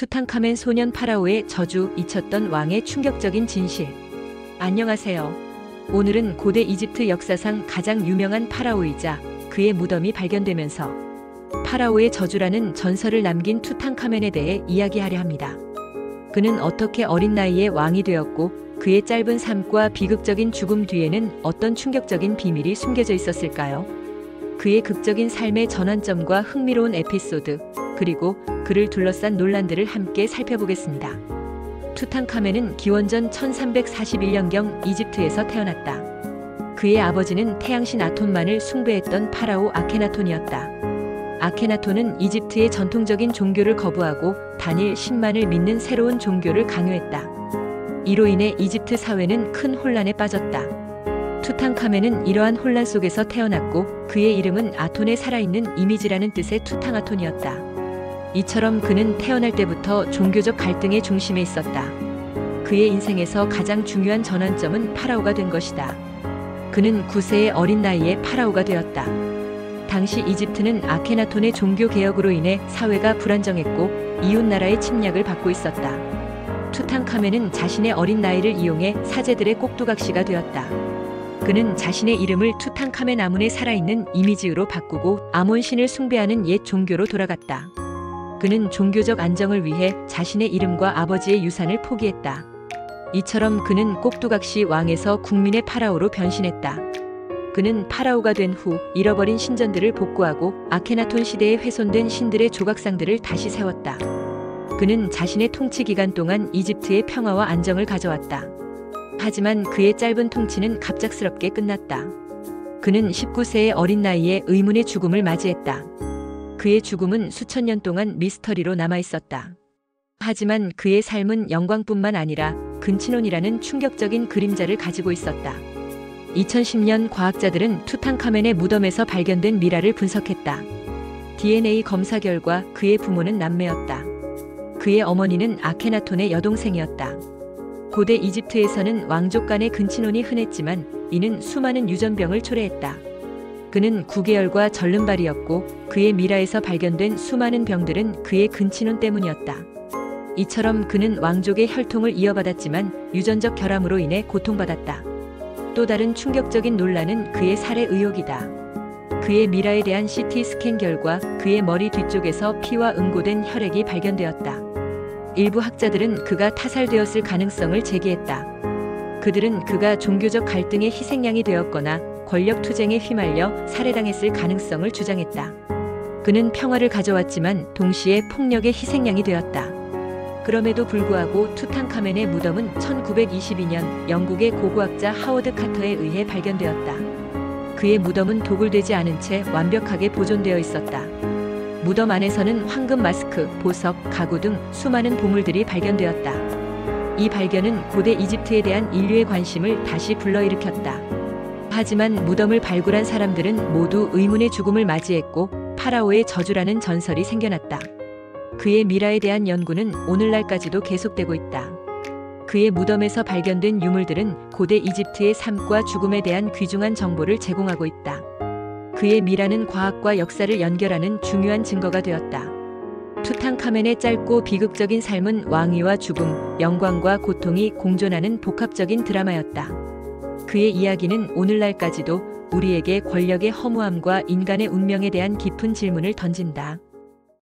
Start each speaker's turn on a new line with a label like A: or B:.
A: 투탕카멘 소년 파라오의 저주, 잊혔던 왕의 충격적인 진실. 안녕하세요. 오늘은 고대 이집트 역사상 가장 유명한 파라오이자 그의 무덤이 발견되면서 파라오의 저주라는 전설을 남긴 투탕카멘에 대해 이야기하려 합니다. 그는 어떻게 어린 나이에 왕이 되었고 그의 짧은 삶과 비극적인 죽음 뒤에는 어떤 충격적인 비밀이 숨겨져 있었을까요? 그의 극적인 삶의 전환점과 흥미로운 에피소드, 그리고 그를 둘러싼 논란들을 함께 살펴보겠습니다. 투탕카멘은 기원전 1341년경 이집트에서 태어났다. 그의 아버지는 태양신 아톤만을 숭배했던 파라오 아케나톤이었다. 아케나톤은 이집트의 전통적인 종교를 거부하고 단일 신만을 믿는 새로운 종교를 강요했다. 이로 인해 이집트 사회는 큰 혼란에 빠졌다. 투탕카멘은 이러한 혼란 속에서 태어났고 그의 이름은 아톤의 살아있는 이미지라는 뜻의 투탕아톤이었다. 이처럼 그는 태어날 때부터 종교적 갈등의 중심에 있었다. 그의 인생에서 가장 중요한 전환점은 파라오가 된 것이다. 그는 9세의 어린 나이에 파라오가 되었다. 당시 이집트는 아케나톤의 종교 개혁으로 인해 사회가 불안정했고 이웃 나라의 침략을 받고 있었다. 투탕카멘은 자신의 어린 나이를 이용해 사제들의 꼭두각시가 되었다. 그는 자신의 이름을 투탕카멘 아문의 살아있는 이미지로 바꾸고 아몬 신을 숭배하는 옛 종교로 돌아갔다. 그는 종교적 안정을 위해 자신의 이름과 아버지의 유산을 포기했다. 이처럼 그는 꼭두각시 왕에서 국민의 파라오로 변신했다. 그는 파라오가 된 후 잃어버린 신전들을 복구하고 아케나톤 시대에 훼손된 신들의 조각상들을 다시 세웠다. 그는 자신의 통치 기간 동안 이집트의 평화와 안정을 가져왔다. 하지만 그의 짧은 통치는 갑작스럽게 끝났다. 그는 19세의 어린 나이에 의문의 죽음을 맞이했다. 그의 죽음은 수천 년 동안 미스터리로 남아있었다. 하지만 그의 삶은 영광뿐만 아니라 근친혼이라는 충격적인 그림자를 가지고 있었다. 2010년 과학자들은 투탕카멘의 무덤에서 발견된 미라를 분석했다. DNA 검사 결과 그의 부모는 남매였다. 그의 어머니는 아케나톤의 여동생이었다. 고대 이집트에서는 왕족 간의 근친혼이 흔했지만 이는 수많은 유전병을 초래했다. 그는 9개월과 절름발이었고 그의 미라에서 발견된 수많은 병들은 그의 근친혼 때문이었다. 이처럼 그는 왕족의 혈통을 이어받았지만 유전적 결함으로 인해 고통받았다. 또 다른 충격적인 논란은 그의 살해 의혹이다. 그의 미라에 대한 CT 스캔 결과 그의 머리 뒤쪽에서 피와 응고된 혈액이 발견되었다. 일부 학자들은 그가 타살되었을 가능성을 제기했다. 그들은 그가 종교적 갈등의 희생양이 되었거나 권력 투쟁에 휘말려 살해당했을 가능성을 주장했다. 그는 평화를 가져왔지만 동시에 폭력의 희생양이 되었다. 그럼에도 불구하고 투탕카멘의 무덤은 1922년 영국의 고고학자 하워드 카터에 의해 발견되었다. 그의 무덤은 도굴되지 않은 채 완벽하게 보존되어 있었다. 무덤 안에서는 황금 마스크, 보석, 가구 등 수많은 보물들이 발견되었다. 이 발견은 고대 이집트에 대한 인류의 관심을 다시 불러일으켰다. 하지만 무덤을 발굴한 사람들은 모두 의문의 죽음을 맞이했고 파라오의 저주라는 전설이 생겨났다. 그의 미라에 대한 연구는 오늘날까지도 계속되고 있다. 그의 무덤에서 발견된 유물들은 고대 이집트의 삶과 죽음에 대한 귀중한 정보를 제공하고 있다. 그의 미라는 과학과 역사를 연결하는 중요한 증거가 되었다. 투탕카멘의 짧고 비극적인 삶은 왕위와 죽음, 영광과 고통이 공존하는 복합적인 드라마였다. 그의 이야기는 오늘날까지도 우리에게 권력의 허무함과 인간의 운명에 대한 깊은 질문을 던진다.